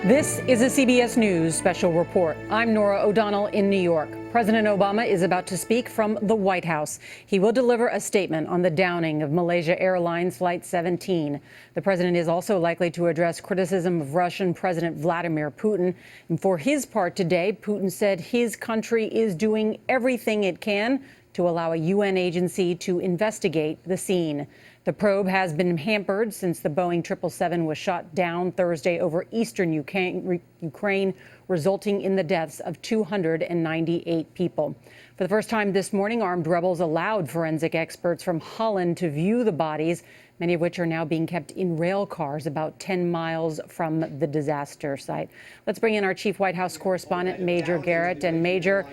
This is a CBS News Special Report. I'm Norah O'Donnell in New York. President Obama is about to speak from the White House. He will deliver a statement on the downing of Malaysia Airlines Flight 17. The president is also likely to address criticism of Russian President Vladimir Putin. And for his part today, Putin said his country is doing everything it can to allow a UN agency to investigate the scene. The probe has been hampered since the Boeing 777 was shot down Thursday over eastern Ukraine, resulting in the deaths of 298 people. For the first time this morning, armed rebels allowed forensic experts from Holland to view the bodies, many of which are now being kept in rail cars about 10 miles from the disaster site. Let's bring in our chief White House correspondent, Major Garrett. And Major,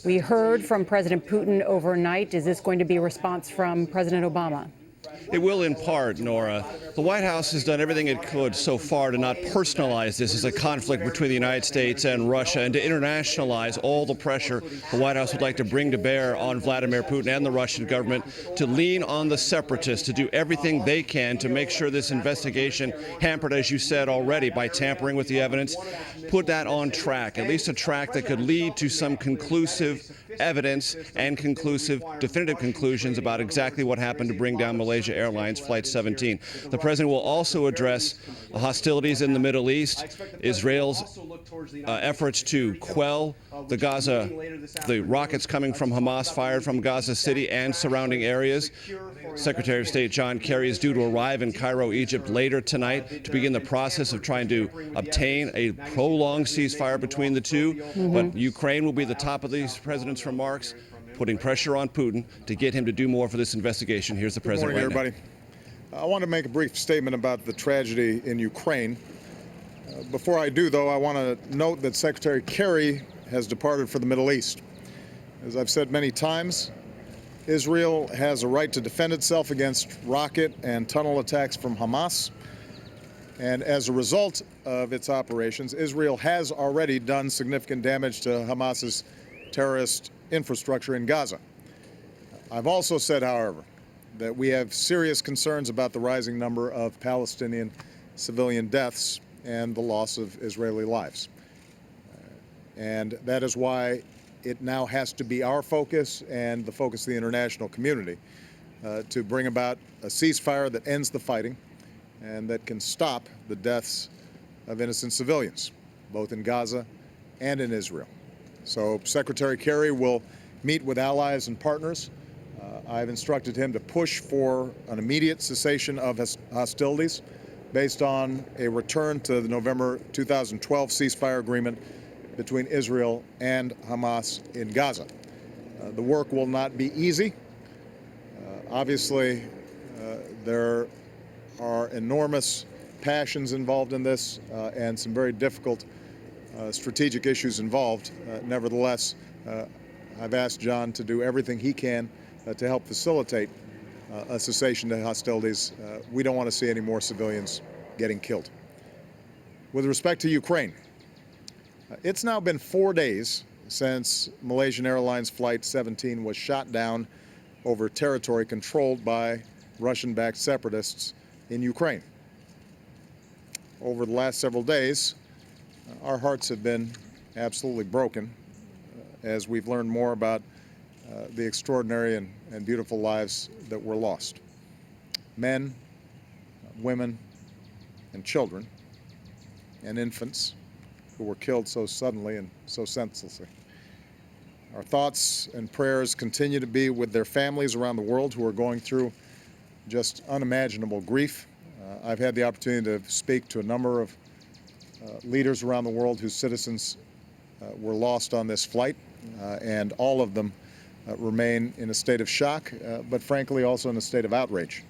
we heard from President Putin overnight. Is this going to be a response from President Obama? It will in part, Nora. The White House has done everything it could so far to not personalize this as a conflict between the United States and Russia and to internationalize all the pressure the White House would like to bring to bear on Vladimir Putin and the Russian government to lean on the separatists to do everything they can to make sure this investigation, hampered, as you said already, by tampering with the evidence, put that on track, at least a track that could lead to some conclusive evidence and definitive conclusions about exactly what happened to bring down Malaysia Airlines Flight 17. The president will also address hostilities in the Middle East, Israel's efforts to quell the rockets coming from Hamas fired from Gaza City and surrounding areas. Secretary of State John Kerry is due to arrive in Cairo, Egypt later tonight to begin the process of trying to obtain a prolonged ceasefire between the two. But Ukraine will be the top of these president's remarks, putting pressure on Putin to get him to do more for this investigation. Here's the president. Good morning, everybody. I want to make a brief statement about the tragedy in Ukraine. Before I do, though, I want to note that Secretary Kerry has departed for the Middle East. As I've said many times, Israel has a right to defend itself against rocket and tunnel attacks from Hamas. And as a result of its operations, Israel has already done significant damage to Hamas's terrorist infrastructure in Gaza. I've also said, however, that we have serious concerns about the rising number of Palestinian civilian deaths and the loss of Israeli lives. And that is why it now has to be our focus and the focus of the international community to bring about a ceasefire that ends the fighting and that can stop the deaths of innocent civilians, both in Gaza and in Israel. So Secretary Kerry will meet with allies and partners. I've instructed him to push for an immediate cessation of hostilities based on a return to the November 2012 ceasefire agreement between Israel and Hamas in Gaza. The work will not be easy. Obviously, there are enormous passions involved in this and some very difficult strategic issues involved. Nevertheless, I've asked John to do everything he can to help facilitate a cessation to hostilities. We don't want to see any more civilians getting killed. With respect to Ukraine, it's now been 4 days since Malaysian Airlines Flight 17 was shot down over territory controlled by Russian-backed separatists in Ukraine. Over the last several days, our hearts have been absolutely broken as we've learned more about the extraordinary and beautiful lives that were lost. Men, women, and children, and infants who were killed so suddenly and so senselessly. Our thoughts and prayers continue to be with their families around the world who are going through just unimaginable grief. I've had the opportunity to speak to a number of leaders around the world whose citizens were lost on this flight, and all of them remain in a state of shock, but frankly also in a state of outrage.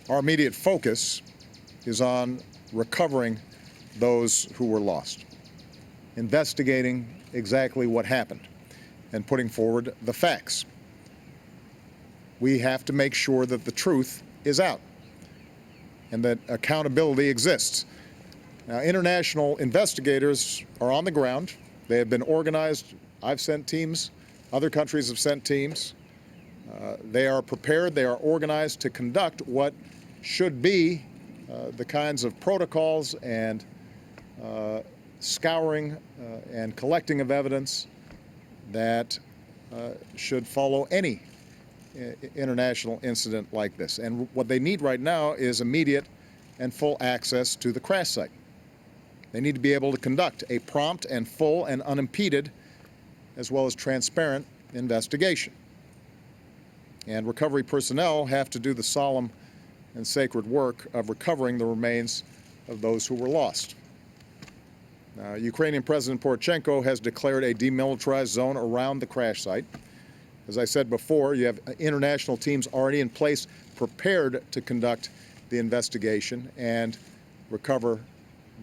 Our immediate focus is on recovering those who were lost, investigating exactly what happened, and putting forward the facts. We have to make sure that the truth is out and that accountability exists. Now, international investigators are on the ground. They have been organized. I've sent teams. Other countries have sent teams. They are prepared. They are organized to conduct what should be the kinds of protocols and scouring and collecting of evidence that should follow any international incident like this. And what they need right now is immediate and full access to the crash site. They need to be able to conduct a prompt and full and unimpeded, as well as transparent, investigation. And recovery personnel have to do the solemn and sacred work of recovering the remains of those who were lost. Ukrainian President Poroshenko has declared a demilitarized zone around the crash site. As I said before, you have international teams already in place prepared to conduct the investigation and recover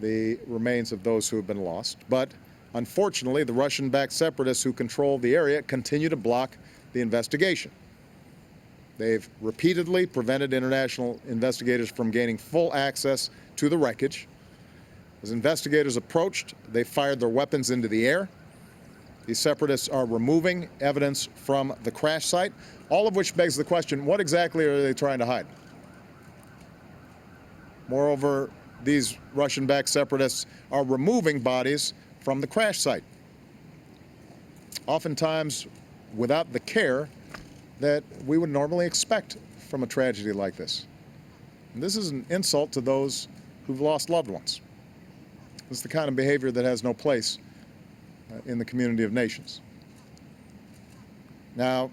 the remains of those who have been lost. But unfortunately, the Russian-backed separatists who control the area continue to block the investigation. They've repeatedly prevented international investigators from gaining full access to the wreckage. As investigators approached, they fired their weapons into the air. These separatists are removing evidence from the crash site, all of which begs the question, what exactly are they trying to hide? Moreover, these Russian-backed separatists are removing bodies from the crash site, oftentimes without the care that we would normally expect from a tragedy like this. And this is an insult to those who've lost loved ones. This is the kind of behavior that has no place in the community of nations. Now,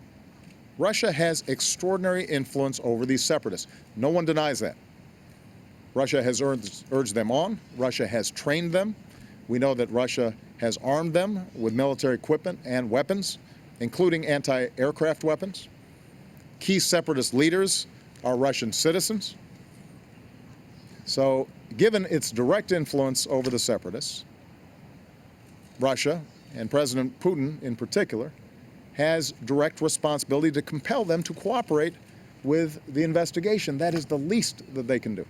Russia has extraordinary influence over these separatists. No one denies that. Russia has urged them on. Russia has trained them. We know that Russia has armed them with military equipment and weapons, including anti-aircraft weapons. Key separatist leaders are Russian citizens. So, given its direct influence over the separatists, Russia, and President Putin in particular, has direct responsibility to compel them to cooperate with the investigation. That is the least that they can do.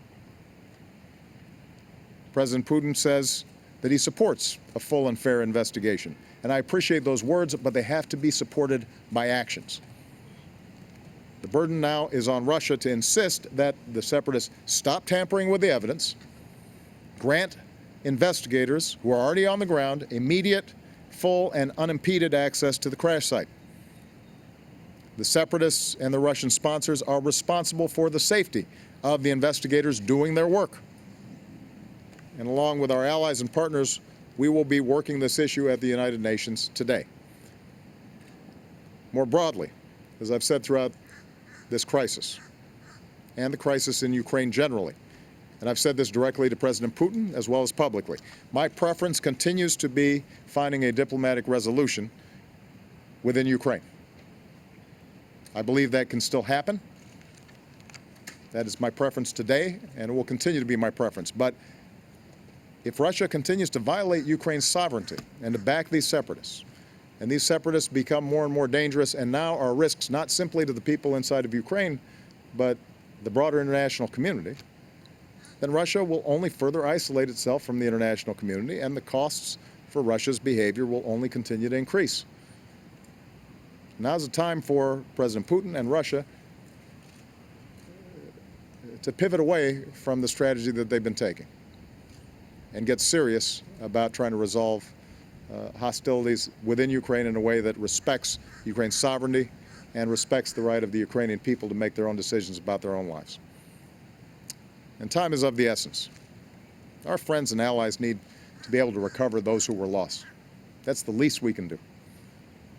President Putin says that he supports a full and fair investigation. And I appreciate those words, but they have to be supported by actions. The burden now is on Russia to insist that the separatists stop tampering with the evidence, grant investigators who are already on the ground immediate, full, and unimpeded access to the crash site. The separatists and the Russian sponsors are responsible for the safety of the investigators doing their work. And along with our allies and partners, we will be working this issue at the United Nations today. More broadly, as I've said throughout this crisis, and the crisis in Ukraine generally, and I've said this directly to President Putin as well as publicly, my preference continues to be finding a diplomatic resolution within Ukraine. I believe that can still happen. That is my preference today, and it will continue to be my preference. But if Russia continues to violate Ukraine's sovereignty and to back these separatists, and these separatists become more and more dangerous and now are risks not simply to the people inside of Ukraine, but the broader international community, then Russia will only further isolate itself from the international community, and the costs for Russia's behavior will only continue to increase. Now's the time for President Putin and Russia to pivot away from the strategy that they've been taking and get serious about trying to resolve hostilities within Ukraine in a way that respects Ukraine's sovereignty and respects the right of the Ukrainian people to make their own decisions about their own lives. And time is of the essence. Our friends and allies need to be able to recover those who were lost. That's the least we can do.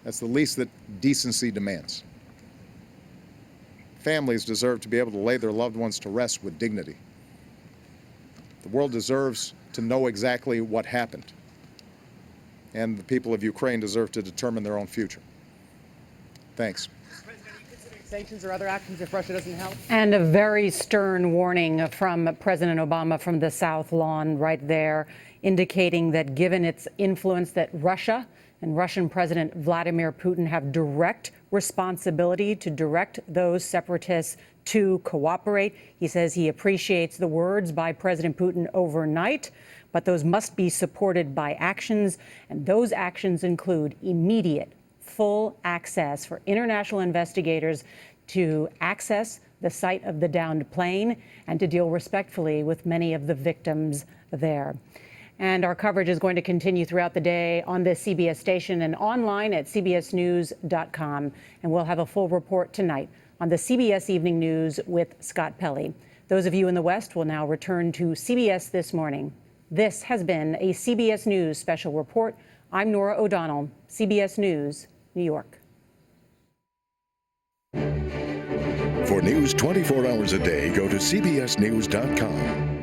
That's the least that decency demands. Families deserve to be able to lay their loved ones to rest with dignity. The world deserves to know exactly what happened. And the people of Ukraine deserve to determine their own future. Thanks. Sanctions or other actions if Russia doesn't help? And a very stern warning from President Obama from the South Lawn right there, indicating that given its influence that Russia and Russian President Vladimir Putin have direct responsibility to direct those separatists to cooperate. He says he appreciates the words by President Putin overnight, but those must be supported by actions, and those actions include immediate, full access for international investigators to access the site of the downed plane and to deal respectfully with many of the victims there. And our coverage is going to continue throughout the day on this CBS station and online at cbsnews.com. And we'll have a full report tonight on the CBS Evening News with Scott Pelley. Those of you in the West will now return to CBS This Morning. This has been a CBS News Special Report. I'm Norah O'Donnell, CBS News, New York. For news 24 hours a day, go to cbsnews.com.